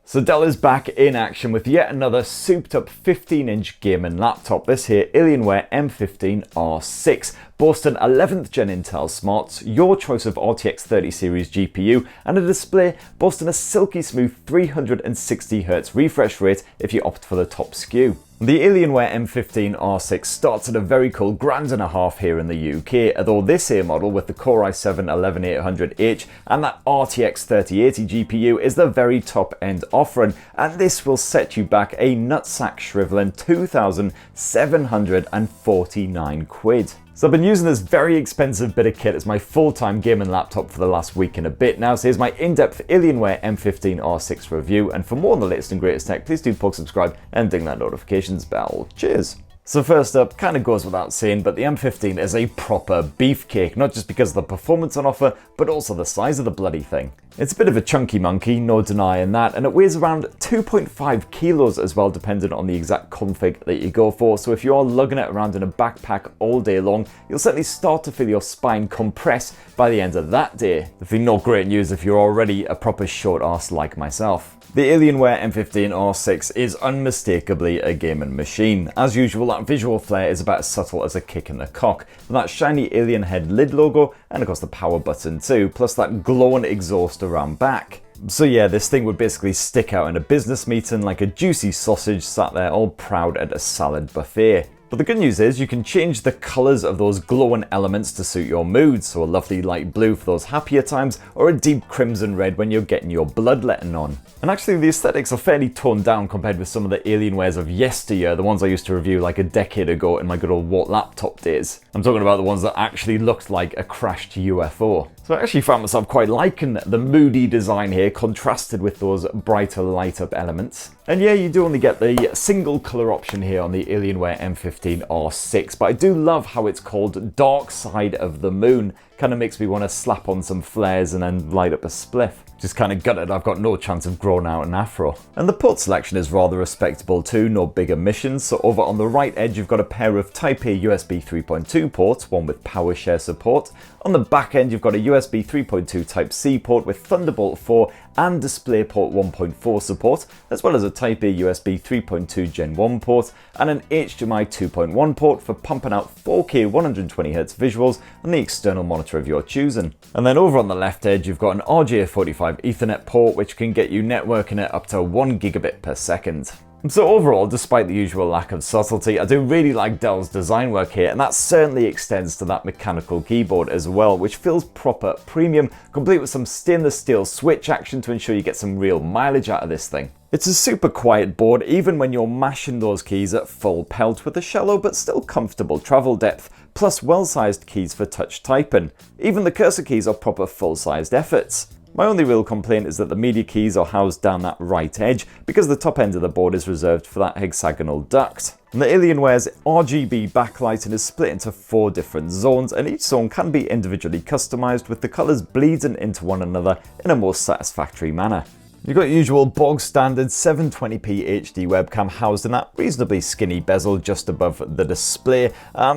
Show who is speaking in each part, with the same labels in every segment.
Speaker 1: So Dell is back in action with yet another souped up 15-inch gaming laptop. This here Alienware M15 R6, boasting 11th gen Intel smarts, your choice of RTX 30 series GPU, and a display boasting a silky smooth 360Hz refresh rate if you opt for the top SKU. The Alienware M15 R6 starts at a very cool £1,500 here in the UK, although this here model with the Core i7-11800H and that RTX 3080 GPU is the very top end offering, and this will set you back a nutsack shriveling £2,749. So I've been using this very expensive bit of kit as my full-time gaming laptop for the last week and a bit now, so here's my in-depth Alienware M15 R6 review, and for more on the latest and greatest tech, please do poke subscribe and ding that notifications bell. Cheers! So first up, kind of goes without saying, but the M15 is a proper beefcake, not just because of the performance on offer, but also the size of the bloody thing. It's a bit of a chunky monkey, no denying that, and it weighs around 2.5 kilos as well, depending on the exact config that you go for, so if you are lugging it around in a backpack all day long, you'll certainly start to feel your spine compress by the end of that day. Definitely not great news if you're already a proper short arse like myself. The Alienware M15 R6 is unmistakably a gaming machine. As usual, that visual flair is about as subtle as a kick in the cock. And that shiny alien head lid logo, and of course the power button too, plus that glowing exhaust around back. So yeah, this thing would basically stick out in a business meeting like a juicy sausage sat there all proud at a salad buffet. But the good news is you can change the colours of those glowing elements to suit your mood, so a lovely light blue for those happier times, or a deep crimson red when you're getting your bloodletting on. And actually the aesthetics are fairly toned down compared with some of the Alienwares of yesteryear, the ones I used to review like a decade ago in my good old Wart laptop days. I'm talking about the ones that actually looked like a crashed UFO. So I actually found myself quite liking the moody design here, contrasted with those brighter light up elements. And yeah, you do only get the single colour option here on the Alienware M15 R6, but I do love how it's called Dark Side of the Moon. Kind of makes me want to slap on some flares and then light up a spliff. Just kind of gutted I've got no chance of growing out an afro. And the port selection is rather respectable too, no big omissions. So over on the right edge you've got a pair of Type A USB 3.2 ports, one with PowerShare support. On the back end you've got a USB 3.2 Type C port with Thunderbolt 4 and DisplayPort 1.4 support, as well as a Type A USB 3.2 Gen 1 port and an HDMI 2.1 port for pumping out 4K 120Hz visuals on the external monitor of your choosing. And then over on the left edge you've got an RJ45 Ethernet port which can get you networking at up to 1 gigabit per second. So overall, despite the usual lack of subtlety, I do really like Dell's design work here, and that certainly extends to that mechanical keyboard as well, which feels proper premium, complete with some stainless steel switch action to ensure you get some real mileage out of this thing. It's a super quiet board even when you're mashing those keys at full pelt, with a shallow but still comfortable travel depth, plus well-sized keys for touch typing. Even the cursor keys are proper full-sized efforts. My only real complaint is that the media keys are housed down that right edge because the top end of the board is reserved for that hexagonal duct. And the Alienware's RGB backlighting is split into 4 different zones, and each zone can be individually customized with the colours bleeding into one another in a more satisfactory manner. You've got your usual bog standard 720p HD webcam housed in that reasonably skinny bezel just above the display.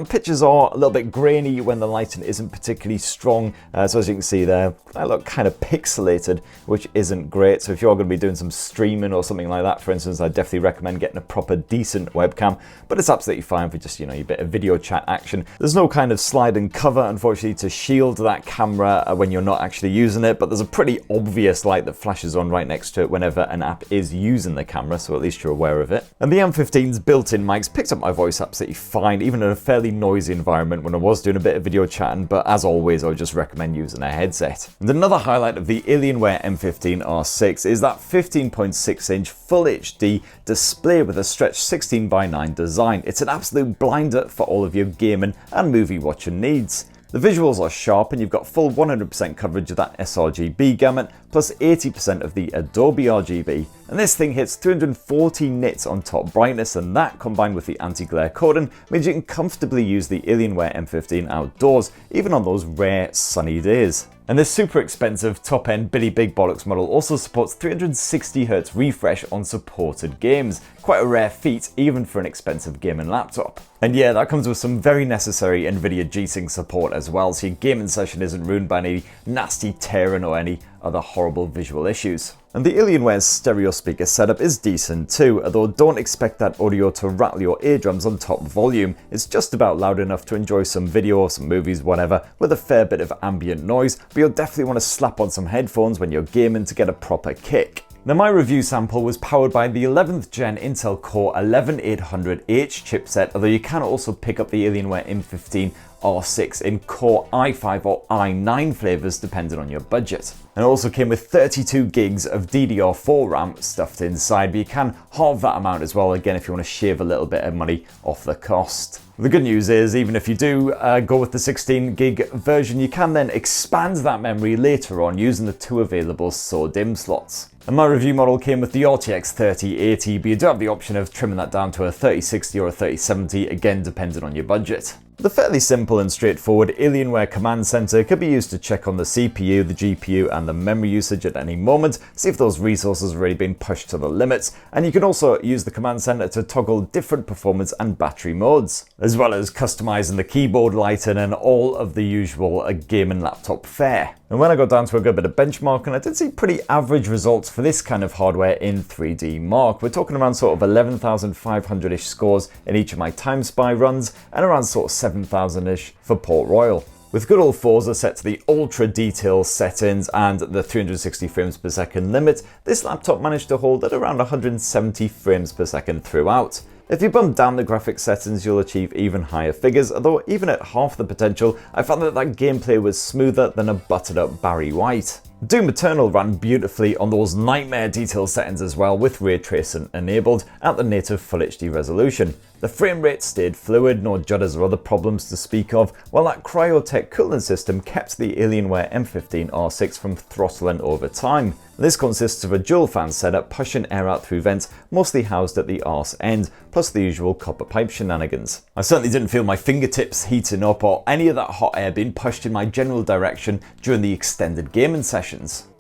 Speaker 1: Pictures are a little bit grainy when the lighting isn't particularly strong, so as you can see there, I look kind of pixelated, which isn't great. So if you're going to be doing some streaming or something like that, for instance, I definitely recommend getting a proper decent webcam, but it's absolutely fine for just, your bit of video chat action. There's no kind of slide and cover, unfortunately, to shield that camera when you're not actually using it, but there's a pretty obvious light that flashes on right next to it whenever an app is using the camera, so at least you're aware of it. And the M15's built-in mics picked up my voice absolutely fine, even in a fairly noisy environment when I was doing a bit of video chatting, but as always I would just recommend using a headset. And another highlight of the Alienware M15 R6 is that 15.6-inch Full HD display with a stretched 16:9 design. It's an absolute blinder for all of your gaming and movie watching needs. The visuals are sharp and you've got full 100% coverage of that sRGB gamut, plus 80% of the Adobe RGB. And this thing hits 340 nits on top brightness, and that combined with the anti-glare coating means you can comfortably use the Alienware M15 outdoors, even on those rare sunny days. And this super expensive top-end Billy Big Bollocks model also supports 360Hz refresh on supported games. Quite a rare feat even for an expensive gaming laptop. And yeah, that comes with some very necessary NVIDIA G-Sync support as well, so your gaming session isn't ruined by any nasty tearing or any other horrible visual issues. And the Alienware's stereo speaker setup is decent too, although don't expect that audio to rattle your eardrums on top volume. It's just about loud enough to enjoy some video, some movies, whatever, with a fair bit of ambient noise, but you'll definitely want to slap on some headphones when you're gaming to get a proper kick. Now my review sample was powered by the 11th gen Intel Core 11800H chipset, although you can also pick up the Alienware M15 R6 in Core i5 or i9 flavors depending on your budget. And it also came with 32 gigs of DDR4 RAM stuffed inside, but you can halve that amount as well, again if you want to shave a little bit of money off the cost. The good news is, even if you do go with the 16 gig version, you can then expand that memory later on using the 2 available SO-DIMM slots. And my review model came with the RTX 3080, but you do have the option of trimming that down to a 3060 or a 3070, again depending on your budget. The fairly simple and straightforward Alienware Command Center could be used to check on the CPU, the GPU and the memory usage at any moment, see if those resources have already been pushed to the limits, and you can also use the Command Center to toggle different performance and battery modes, as well as customizing the keyboard lighting and all of the usual gaming laptop fare. And when I got down to a good bit of benchmarking, I did see pretty average results for this kind of hardware in 3D Mark. We're talking around sort of 11,500-ish scores in each of my Time Spy runs, and around sort of 7,000-ish for Port Royal. With good old Forza set to the ultra detail settings and the 360 frames per second limit, this laptop managed to hold at around 170 frames per second throughout. If you bump down the graphics settings, you'll achieve even higher figures, although even at half the potential, I found that gameplay was smoother than a buttered up Barry White. Doom Eternal ran beautifully on those nightmare detail settings as well, with ray tracing enabled at the native Full HD resolution. The frame rate stayed fluid, no judders or other problems to speak of, while that Cryotech cooling system kept the Alienware M15 R6 from throttling over time. This consists of a dual fan setup pushing air out through vents, mostly housed at the arse end, plus the usual copper pipe shenanigans. I certainly didn't feel my fingertips heating up or any of that hot air being pushed in my general direction during the extended gaming sessions.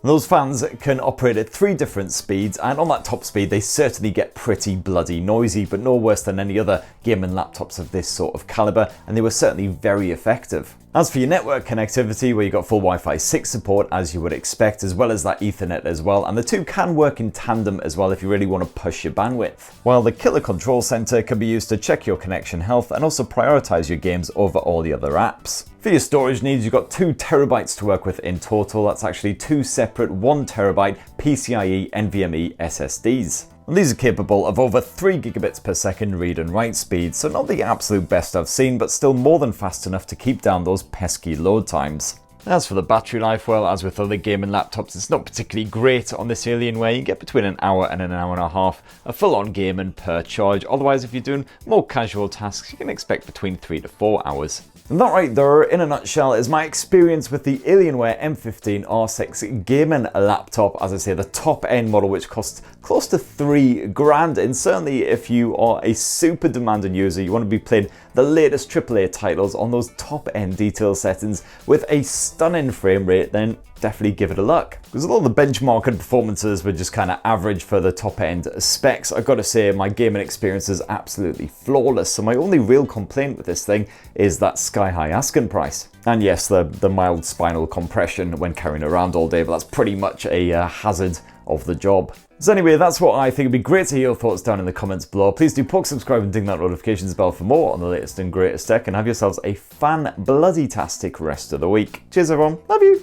Speaker 1: Those fans can operate at 3 different speeds, and on that top speed they certainly get pretty bloody noisy, but no worse than any other gaming laptops of this sort of caliber, and they were certainly very effective. As for your network connectivity, where you got full Wi-Fi 6 support as you would expect, as well as that Ethernet as well, and the two can work in tandem as well if you really want to push your bandwidth. While the Killer Control Center can be used to check your connection health and also prioritize your games over all the other apps. For your storage needs, you've got 2 terabytes to work with in total. That's actually 2 separate 1 terabyte PCIe NVMe SSDs. And these are capable of over 3 gigabits per second read and write speeds, so not the absolute best I've seen, but still more than fast enough to keep down those pesky load times. As for the battery life, well, as with other gaming laptops, it's not particularly great on this Alienware. You get between an hour and an hour and a half of full-on gaming per charge. Otherwise, if you're doing more casual tasks, you can expect between 3 to 4 hours. And that right there, in a nutshell, is my experience with the Alienware M15 R6 gaming laptop. As I say, the top end model, which costs close to $3,000. And certainly if you are a super demanding user, you want to be playing the latest AAA titles on those top end detail settings with a stunning frame rate, then definitely give it a look. Because although the benchmarking performances were just kind of average for the top end specs, I've got to say my gaming experience is absolutely flawless. So my only real complaint with this thing is that sky high asking price. And yes, the mild spinal compression when carrying around all day, but that's pretty much a hazard of the job. So anyway, that's what I think. It'd be great to hear your thoughts down in the comments below. Please do poke, subscribe and ding that notifications bell for more on the latest and greatest tech, and have yourselves a fan-bloody-tastic rest of the week. Cheers everyone, love you!